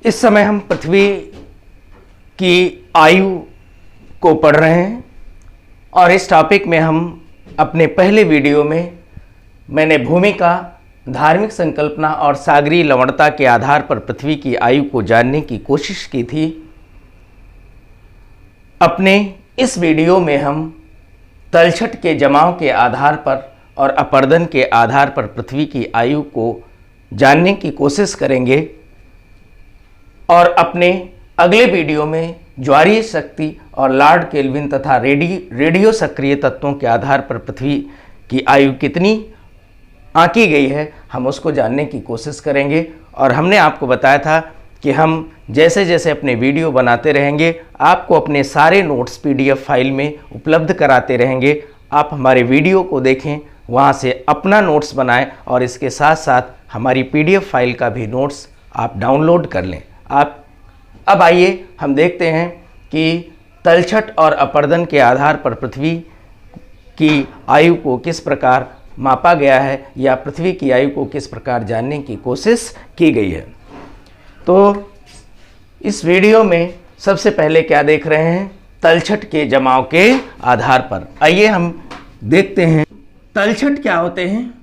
इस समय हम पृथ्वी की आयु को पढ़ रहे हैं और इस टॉपिक में हम अपने पहले वीडियो में मैंने भूमि का धार्मिक संकल्पना और सागरीय लवणता के आधार पर पृथ्वी की आयु को जानने की कोशिश की थी। अपने इस वीडियो में हम तलछट के जमाव के आधार पर और अपरदन के आधार पर पृथ्वी की आयु को जानने की कोशिश करेंगे और अपने अगले वीडियो में ज्वारीय शक्ति और लॉर्ड केल्विन तथा रेडियो सक्रिय तत्वों के आधार पर पृथ्वी की आयु कितनी आंकी गई है हम उसको जानने की कोशिश करेंगे। और हमने आपको बताया था कि हम जैसे जैसे अपने वीडियो बनाते रहेंगे आपको अपने सारे नोट्स पीडीएफ फाइल में उपलब्ध कराते रहेंगे। आप हमारे वीडियो को देखें, वहाँ से अपना नोट्स बनाएं और इसके साथ साथ हमारी पीडीएफ फाइल का भी नोट्स आप डाउनलोड कर लें। अब आइए हम देखते हैं कि तलछट और अपरदन के आधार पर पृथ्वी की आयु को किस प्रकार मापा गया है या पृथ्वी की आयु को किस प्रकार जानने की कोशिश की गई है। तो इस वीडियो में सबसे पहले क्या देख रहे हैं, तलछट के जमाव के आधार पर। आइए हम देखते हैं तलछट क्या होते हैं।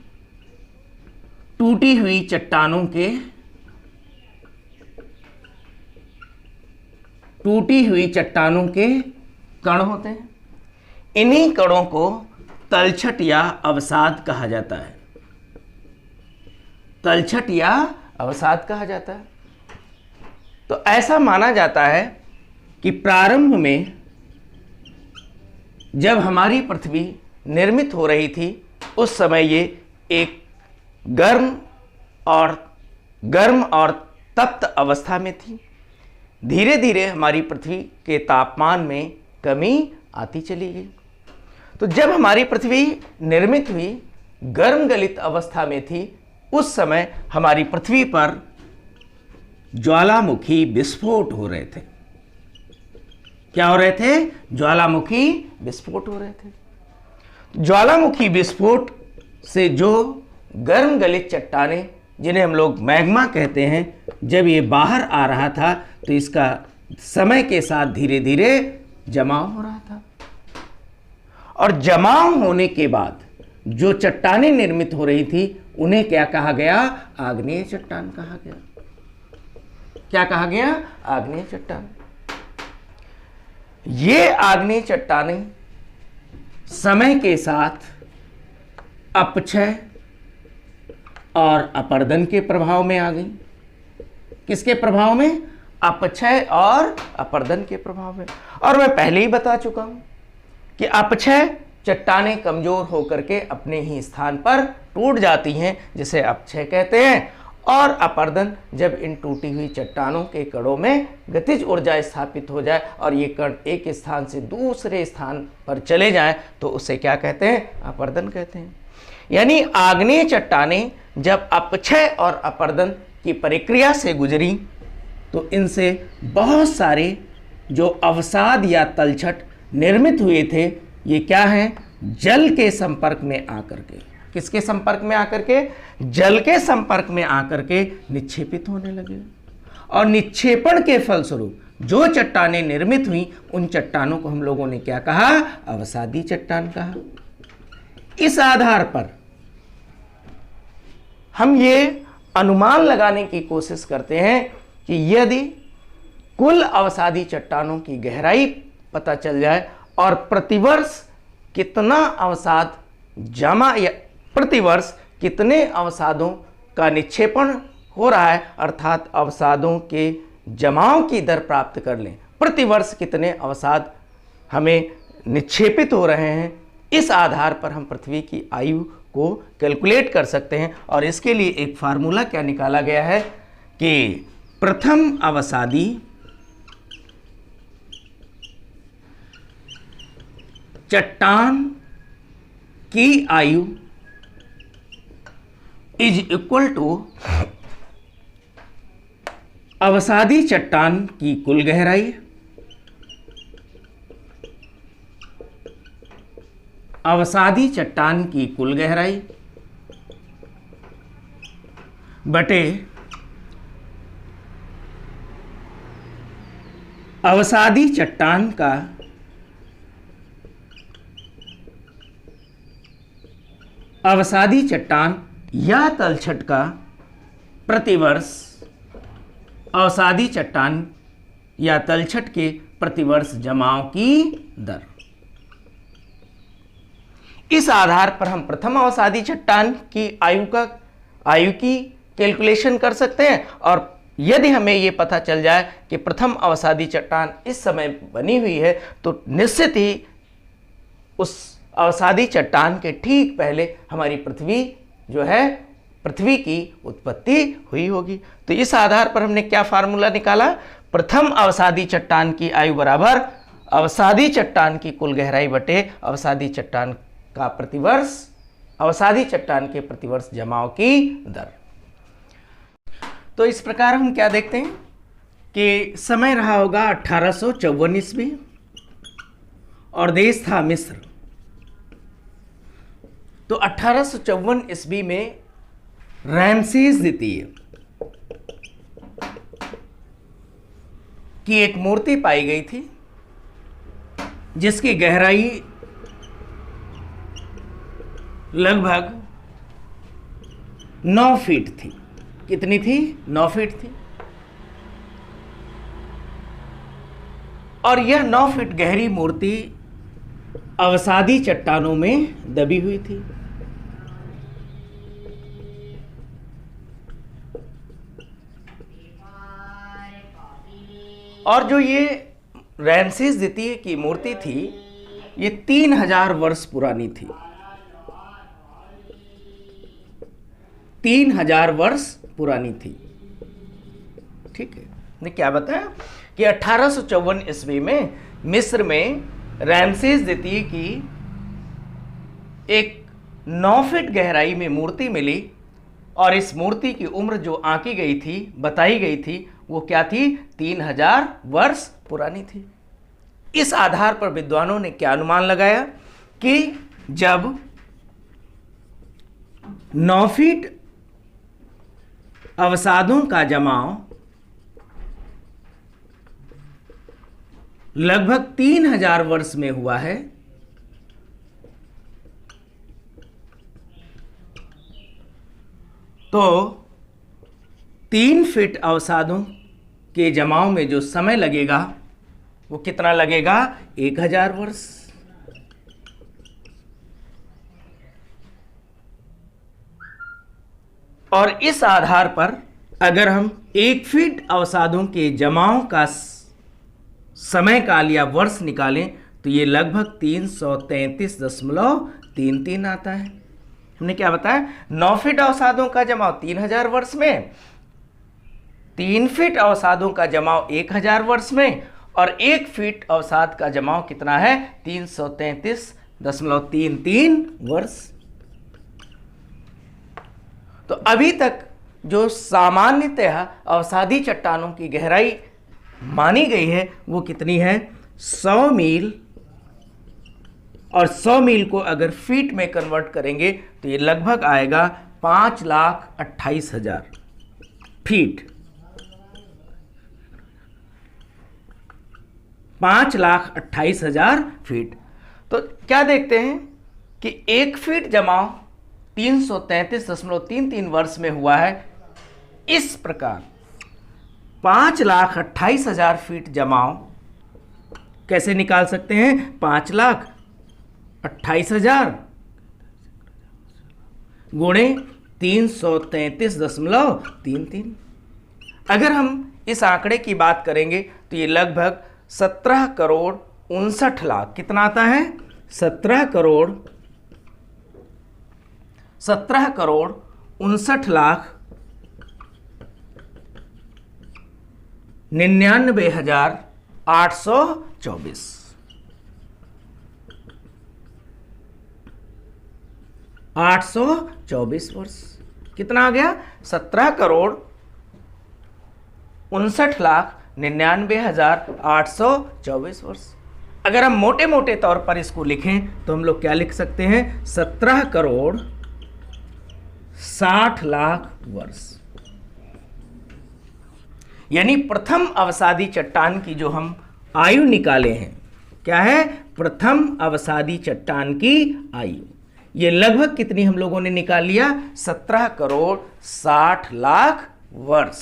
टूटी हुई चट्टानों के कण होते हैं। इन्हीं कणों को तलछट या अवसाद कहा जाता है। तलछट या अवसाद कहा जाता है। तो ऐसा माना जाता है कि प्रारंभ में जब हमारी पृथ्वी निर्मित हो रही थी उस समय ये एक गर्म और तप्त अवस्था में थी। धीरे धीरे हमारी पृथ्वी के तापमान में कमी आती चली गई। तो जब हमारी पृथ्वी निर्मित हुई, गर्म गलित अवस्था में थी, उस समय हमारी पृथ्वी पर ज्वालामुखी विस्फोट हो रहे थे। क्या हो रहे थे? ज्वालामुखी विस्फोट हो रहे थे। ज्वालामुखी विस्फोट से जो गर्म गलित चट्टानें, जिन्हें हम लोग मैग्मा कहते हैं, जब ये बाहर आ रहा था तो इसका समय के साथ धीरे धीरे जमाव हो रहा था। और जमाव होने के बाद जो चट्टानें निर्मित हो रही थी उन्हें क्या कहा गया? आग्नेय चट्टान कहा गया। क्या कहा गया? आग्नेय चट्टान। ये आग्नेय चट्टानें समय के साथ अपक्षय और अपरदन के प्रभाव में आ गई। किसके प्रभाव में? अपक्षय और अपरदन के प्रभाव में। और मैं पहले ही बता चुका हूं कि अपक्षय चट्टानें कमजोर होकर के अपने ही स्थान पर टूट जाती हैं, जिसे अपक्षय कहते हैं। और अपरदन जब इन टूटी हुई चट्टानों के कणों में गतिज ऊर्जा स्थापित हो जाए और ये कण एक स्थान से दूसरे स्थान पर चले जाएं तो उसे क्या कहते हैं? अपरदन कहते हैं। यानी आग्नेय चट्टानें जब अपक्षय और अपरदन की प्रक्रिया से गुजरी तो इनसे बहुत सारे जो अवसाद या तलछट निर्मित हुए थे, ये क्या हैं? जल के संपर्क में आकर के, किसके संपर्क में आकर के? जल के संपर्क में आकर के निक्षेपित होने लगे। और निक्षेपण के फलस्वरूप जो चट्टानें निर्मित हुई उन चट्टानों को हम लोगों ने क्या कहा? अवसादी चट्टान कहा। इस आधार पर हम ये अनुमान लगाने की कोशिश करते हैं कि यदि कुल अवसादी चट्टानों की गहराई पता चल जाए और प्रतिवर्ष कितना अवसाद जमा या प्रतिवर्ष कितने अवसादों का निक्षेपण हो रहा है, अर्थात अवसादों के जमाव की दर प्राप्त कर लें, प्रतिवर्ष कितने अवसाद हमें निक्षेपित हो रहे हैं, इस आधार पर हम पृथ्वी की आयु को कैलकुलेट कर सकते हैं। और इसके लिए एक फार्मूला क्या निकाला गया है कि प्रथम अवसादी चट्टान की आयु इज इक्वल टू अवसादी चट्टान की कुल गहराई अवसादी चट्टान की कुल गहराई बटे अवसादी चट्टान का अवसादी चट्टान या तलछट का प्रतिवर्ष अवसादी चट्टान या तलछट के प्रतिवर्ष जमाव की दर। इस आधार पर हम प्रथम अवसादी चट्टान की आयु की कैलकुलेशन कर सकते हैं, और यदि हमें यह पता चल जाए कि प्रथम अवसादी चट्टान इस समय बनी हुई है, तो निश्चित ही उस अवसादी चट्टान के ठीक पहले हमारी पृथ्वी जो है, पृथ्वी की उत्पत्ति हुई होगी। तो इस आधार पर हमने क्या फार्मूला निकाला, प्रथम अवसादी चट्टान की आयु बराबर अवसादी चट्टान की कुल गहराई बटे अवसादी चट्टान का प्रतिवर्ष, अवसादी चट्टान के प्रतिवर्ष जमाव की दर। तो इस प्रकार हम क्या देखते हैं कि समय रहा होगा 1854 ईस्वी और देश था मिस्र। तो 1854 ईस्वी में रैमसेस द्वितीय की एक मूर्ति पाई गई थी, जिसकी गहराई लगभग 9 फीट थी। कितनी थी? 9 फीट थी। और यह 9 फीट गहरी मूर्ति अवसादी चट्टानों में दबी हुई थी। और जो ये रैमसेस द्वितीय की मूर्ति थी, ये 3000 वर्ष पुरानी थी। 3000 वर्ष पुरानी थी। ठीक है, ने क्या बताया कि 1854 ईस्वी में मिस्र में रैमसेस द्वितीय की एक 9 फीट गहराई में मूर्ति मिली, और इस मूर्ति की उम्र जो आंकी गई थी, बताई गई थी, वो क्या थी? 3000 वर्ष पुरानी थी। इस आधार पर विद्वानों ने क्या अनुमान लगाया कि जब 9 फीट अवसादों का जमाव लगभग 3000 वर्ष में हुआ है, तो 3 फीट अवसादों के जमाव में जो समय लगेगा वो कितना लगेगा? 1000 वर्ष। और इस आधार पर अगर हम 1 फीट अवसादों के जमाव का समय काल या वर्ष निकालें, तो ये लगभग 333.33 आता है। हमने क्या बताया? 9 फीट अवसादों का जमाव 3000 वर्ष में, 3 फीट अवसादों का जमाव 1000 वर्ष में, और 1 फीट अवसाद का जमाव कितना है? 333.33 वर्ष। तो अभी तक जो सामान्यतः अवसादी चट्टानों की गहराई मानी गई है वो कितनी है? 100 मील। और 100 मील को अगर फीट में कन्वर्ट करेंगे तो ये लगभग आएगा 5,28,000 फीट। 5,28,000 फीट। तो क्या देखते हैं कि 1 फीट जमाव 333.33 वर्ष में हुआ है। इस प्रकार 5,28,000 फीट जमाव कैसे निकाल सकते हैं? 5,28,000 गुणे 333.33। अगर हम इस आंकड़े की बात करेंगे तो ये लगभग 17 करोड़ 59 लाख, कितना आता है? 17 करोड़ 59,99,824 824 वर्ष। कितना आ गया? 17 करोड़ 59,99,824 वर्ष। अगर हम मोटे मोटे तौर पर इसको लिखें तो हम लोग क्या लिख सकते हैं? 17 करोड़ 60 लाख वर्ष। यानी प्रथम अवसादी चट्टान की जो हम आयु निकाले हैं। क्या है? प्रथम अवसादी चट्टान की आयु। ये लगभग कितनी हम लोगों ने निकाल लिया? 17 करोड़ 60 लाख वर्ष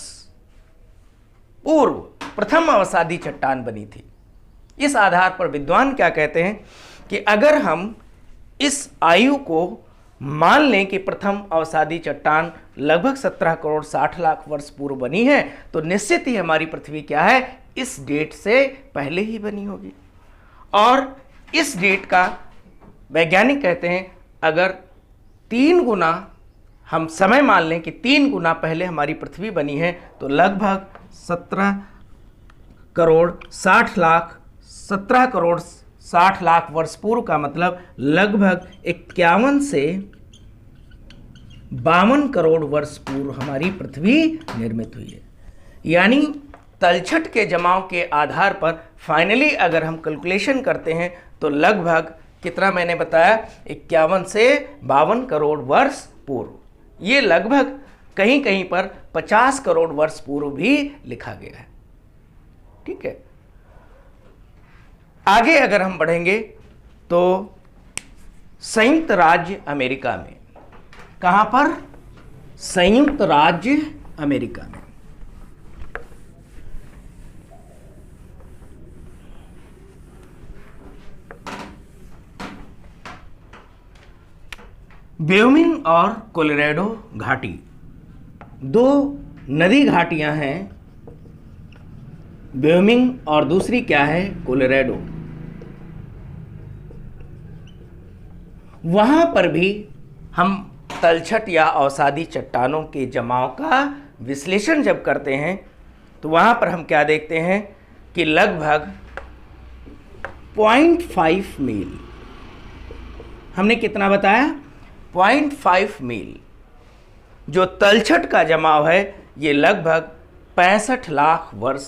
पूर्व प्रथम अवसादी चट्टान बनी थी। इस आधार पर विद्वान क्या कहते हैं कि अगर हम इस आयु को मान लें कि प्रथम अवसादी चट्टान लगभग 17 करोड़ 60 लाख वर्ष पूर्व बनी है, तो निश्चित ही हमारी पृथ्वी क्या है? इस डेट से पहले ही बनी होगी। और इस डेट का वैज्ञानिक कहते हैं अगर 3 गुना हम समय मान लें कि 3 गुना पहले हमारी पृथ्वी बनी है, तो लगभग 17 करोड़ 60 लाख वर्ष पूर्व का मतलब लगभग 51 से 52 करोड़ वर्ष पूर्व हमारी पृथ्वी निर्मित हुई है। यानी तलछट के जमाव के आधार पर फाइनली अगर हम कैलकुलेशन करते हैं तो लगभग कितना मैंने बताया? 51 से 52 करोड़ वर्ष पूर्व। ये लगभग कहीं कहीं पर 50 करोड़ वर्ष पूर्व भी लिखा गया है। ठीक है, आगे अगर हम बढ़ेंगे तो संयुक्त राज्य अमेरिका में, कहां पर? संयुक्त राज्य अमेरिका में व्योमिंग और कोलोराडो घाटी, 2 नदी घाटियां हैं, व्योमिंग और दूसरी क्या है? कोलोराडो। वहां पर भी हम तलछट या अवसादी चट्टानों के जमाव का विश्लेषण जब करते हैं तो वहां पर हम क्या देखते हैं कि लगभग 0.5 मील, हमने कितना बताया? 0.5 मील जो तलछट का जमाव है, ये लगभग 65 लाख वर्ष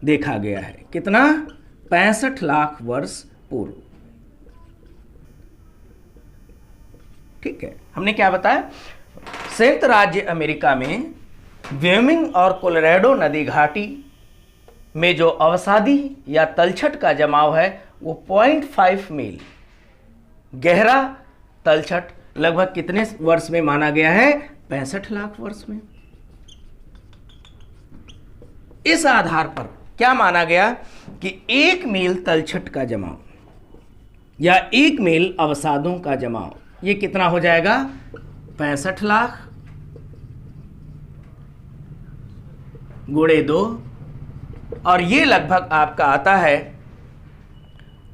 देखा गया है। कितना? 65 लाख वर्ष पूर्व। ठीक है, हमने क्या बताया? संयुक्त राज्य अमेरिका में व्योमिंग और कोलोराडो नदी घाटी में जो अवसादी या तलछट का जमाव है वो 0.5 मील गहरा तलछट लगभग कितने वर्ष में माना गया है? 65 लाख वर्ष में। इस आधार पर क्या माना गया कि 1 मील तलछट का जमाव या 1 मील अवसादों का जमाव, ये कितना हो जाएगा? 65 लाख गुणे 2, और ये लगभग आपका आता है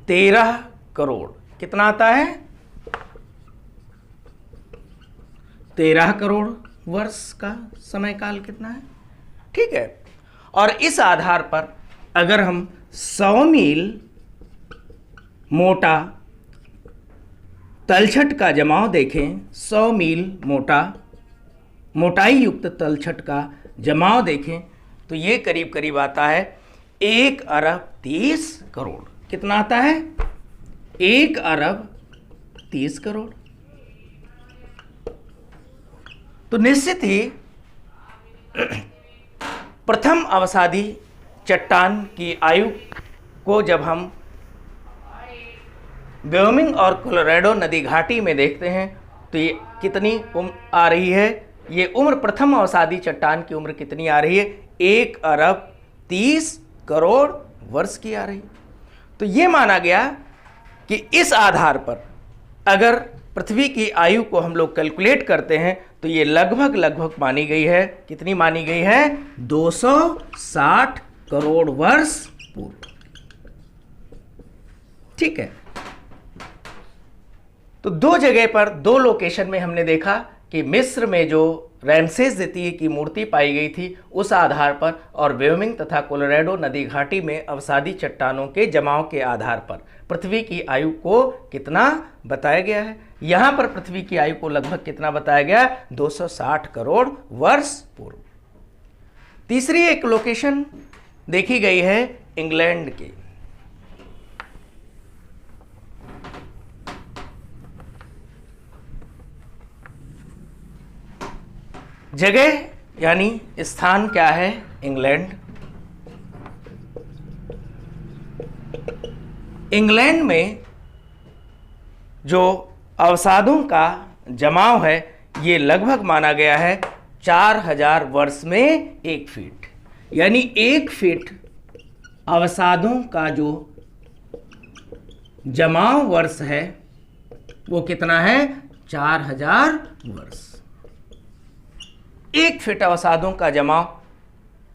13 करोड़। कितना आता है? 13 करोड़ वर्ष का समय काल कितना है? ठीक है, और इस आधार पर अगर हम 100 मील मोटा तलछट का जमाव देखें, 100 मील मोटाई युक्त तलछट का जमाव देखें तो ये करीब करीब आता है 1 अरब 30 करोड़। कितना आता है? 1 अरब 30 करोड़। तो निश्चित ही प्रथम अवसादी चट्टान की आयु को जब हम व्योमिंग और कोलोराडो नदी घाटी में देखते हैं तो ये कितनी उम्र आ रही है? ये उम्र प्रथम अवसादी चट्टान की उम्र कितनी आ रही है? 1 अरब 30 करोड़ वर्ष की आ रही है। तो ये माना गया कि इस आधार पर अगर पृथ्वी की आयु को हम लोग कैलकुलेट करते हैं तो ये लगभग मानी गई है। कितनी मानी गई है? 260 करोड़ वर्ष पूर्व। ठीक है, तो 2 जगह पर 2 लोकेशन में हमने देखा कि मिस्र में जो रैमसेस द्वितीय की मूर्ति पाई गई थी उस आधार पर, और व्योमिंग तथा कोलोराडो नदी घाटी में अवसादी चट्टानों के जमाव के आधार पर पृथ्वी की आयु को कितना बताया गया है। यहाँ पर पृथ्वी की आयु को लगभग कितना बताया गया? 260 करोड़ वर्ष पूर्व। तीसरी एक लोकेशन देखी गई है इंग्लैंड की। जगह यानी स्थान क्या है? इंग्लैंड। इंग्लैंड में जो अवसादों का जमाव है ये लगभग माना गया है 4000 वर्ष में 1 फीट, यानी 1 फीट अवसादों का जो जमाव वर्ष है वो कितना है? 4000 वर्ष। 1 फीट अवसादों का जमाव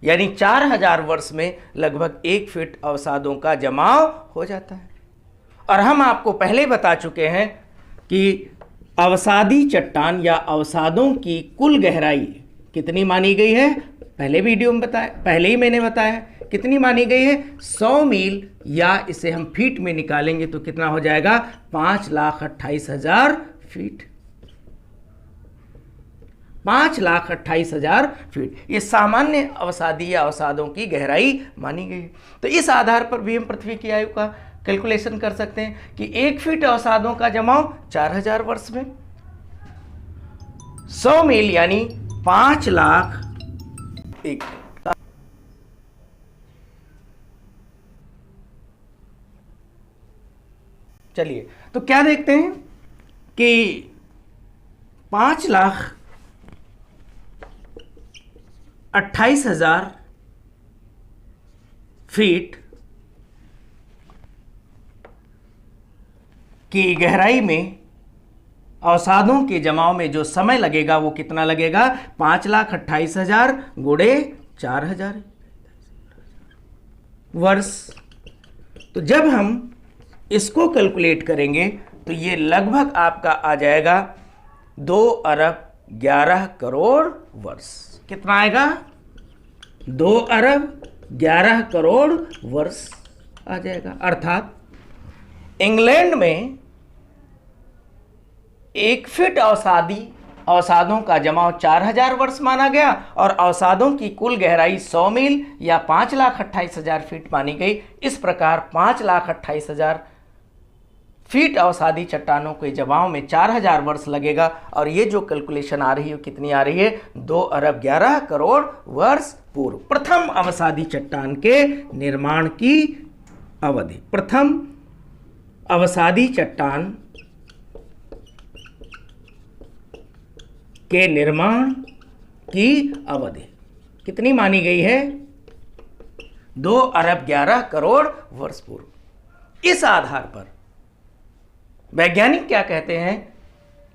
यानी 4000 वर्ष में लगभग 1 फीट अवसादों का जमाव हो जाता है। और हम आपको पहले बता चुके हैं कि अवसादी चट्टान या अवसादों की कुल गहराई कितनी मानी गई है? पहले वीडियो में बताया, पहले ही मैंने बताया कितनी मानी गई है? 100 मील, या इसे हम फीट में निकालेंगे तो कितना हो जाएगा? 5,28,000 फीट। 5,28,000 फीट ये सामान्य अवसादी या अवसादों की गहराई मानी गई है। तो इस आधार पर भी हम पृथ्वी की आयु का कैलकुलेशन कर सकते हैं कि 1 फीट अवसादों का जमाव 4000 वर्ष में, 100 मील यानी 5 लाख एक। चलिए तो क्या देखते हैं कि 5,28,000 फीट की गहराई में अवसादों के जमाव में जो समय लगेगा वो कितना लगेगा? 5,28,000 गुणे 4,000 वर्ष। तो जब हम इसको कैलकुलेट करेंगे तो ये लगभग आपका आ जाएगा 2 अरब 11 करोड़ वर्ष। कितना आएगा? 2 अरब 11 करोड़ वर्ष आ जाएगा। अर्थात इंग्लैंड में 1 फीट अवसादों का जमाव 4000 वर्ष माना गया और अवसादों की कुल गहराई 100 मील या 5,28,000 फीट मानी गई। इस प्रकार 5,28,000 फीट अवसादी चट्टानों के जमाव में 4000 वर्ष लगेगा। और ये जो कैलकुलेशन आ रही है कितनी आ रही है? 2 अरब 11 करोड़ वर्ष पूर्व प्रथम अवसादी चट्टान के निर्माण की अवधि। प्रथम अवसादी चट्टान के निर्माण की अवधि कितनी मानी गई है? 2 अरब 11 करोड़ वर्ष पूर्व। इस आधार पर वैज्ञानिक क्या कहते हैं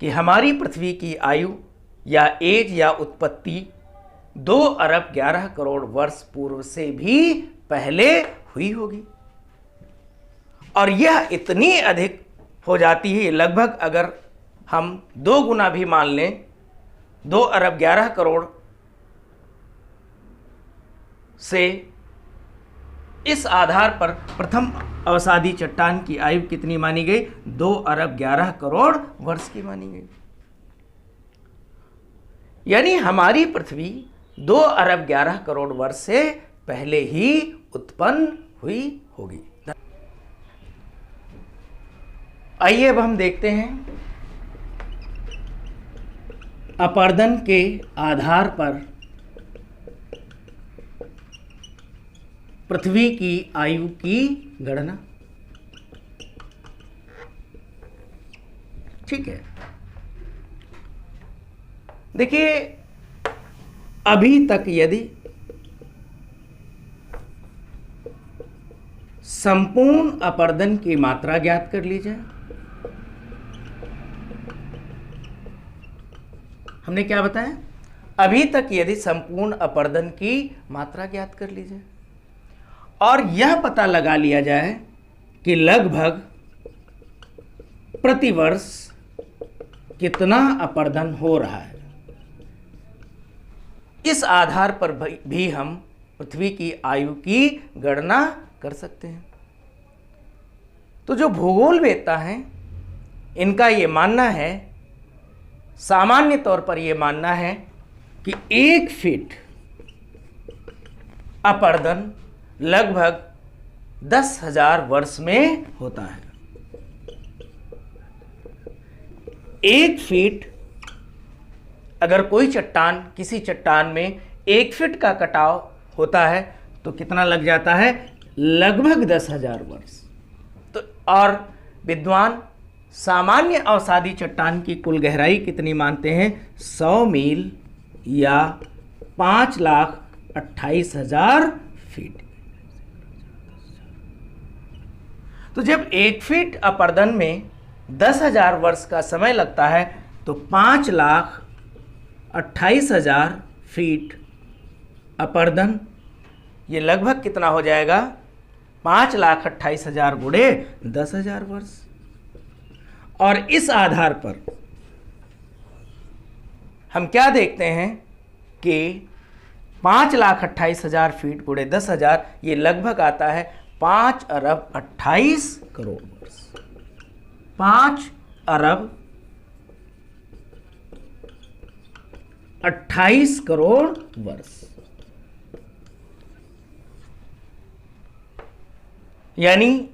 कि हमारी पृथ्वी की आयु या एज या उत्पत्ति 2 अरब 11 करोड़ वर्ष पूर्व से भी पहले हुई होगी। और यह इतनी अधिक हो जाती है, लगभग अगर हम 2 गुना भी मान लें, 2 अरब 11 करोड़ से इस आधार पर प्रथम अवसादी चट्टान की आयु कितनी मानी गई? 2 अरब 11 करोड़ वर्ष की मानी गई। यानी हमारी पृथ्वी 2 अरब 11 करोड़ वर्ष से पहले ही उत्पन्न हुई होगी। आइए अब हम देखते हैं अपरदन के आधार पर पृथ्वी की आयु की गणना। ठीक है, देखिए अभी तक यदि संपूर्ण अपरदन की मात्रा ज्ञात कर ली जाए, हमने क्या बताया? अभी तक यदि संपूर्ण अपरदन की मात्रा ज्ञात कर ली जाए और यह पता लगा लिया जाए कि लगभग प्रतिवर्ष कितना अपरदन हो रहा है, इस आधार पर भी हम पृथ्वी की आयु की गणना कर सकते हैं। तो जो भूगोलवेत्ता हैं इनका ये मानना है, सामान्य तौर पर यह मानना है कि 1 फीट अपरदन लगभग 10,000 वर्ष में होता है। 1 फीट, अगर कोई चट्टान, किसी चट्टान में 1 फीट का कटाव होता है तो कितना लग जाता है? लगभग 10,000 वर्ष। तो और विद्वान सामान्य अवसादी चट्टान की कुल गहराई कितनी मानते हैं? 100 मील या 5,28,000 फीट। तो जब 1 फीट अपर्दन में 10,000 वर्ष का समय लगता है तो 5,28,000 फीट अपर्दन, ये लगभग कितना हो जाएगा? 5,28,000 गुणे 10,000 वर्ष। और इस आधार पर हम क्या देखते हैं कि 5,28,000 फीट गुणे 10,000 ये लगभग आता है 5 अरब 28 करोड़ वर्ष। 5 अरब 28 करोड़ वर्ष, यानी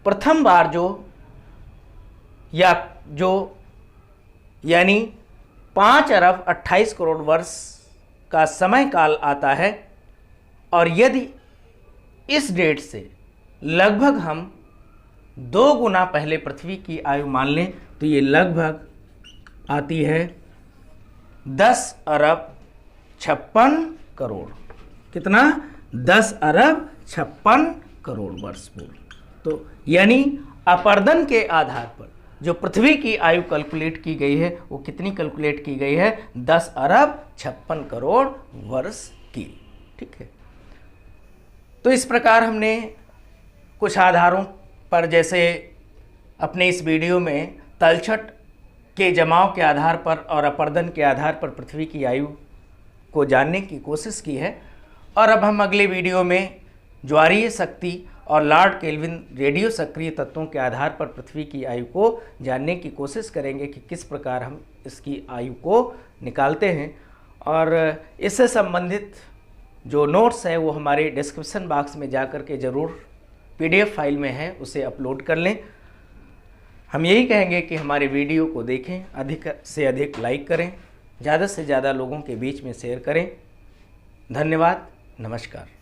प्रथम बार यानी 5 अरब 28 करोड़ वर्ष का समय काल आता है। और यदि इस डेट से लगभग हम 2 गुना पहले पृथ्वी की आयु मान लें तो ये लगभग आती है 10 अरब 56 करोड़। कितना? 10 अरब 56 करोड़ वर्ष पूर्व। तो यानी अपर्दन के आधार पर जो पृथ्वी की आयु कैलकुलेट की गई है वो कितनी कैलकुलेट की गई है? 10 अरब 56 करोड़ वर्ष की। ठीक है, तो इस प्रकार हमने कुछ आधारों पर, जैसे अपने इस वीडियो में तलछट के जमाव के आधार पर और अपर्दन के आधार पर पृथ्वी की आयु को जानने की कोशिश की है। और अब हम अगले वीडियो में ज्वारीय शक्ति और लॉर्ड केल्विन रेडियो सक्रिय तत्वों के आधार पर पृथ्वी की आयु को जानने की कोशिश करेंगे कि किस प्रकार हम इसकी आयु को निकालते हैं। और इससे संबंधित जो नोट्स है वो हमारे डिस्क्रिप्शन बॉक्स में जाकर के ज़रूर PDF फाइल में है, उसे अपलोड कर लें। हम यही कहेंगे कि हमारे वीडियो को देखें, अधिक से अधिक लाइक करें, ज़्यादा से ज़्यादा लोगों के बीच में शेयर करें। धन्यवाद, नमस्कार।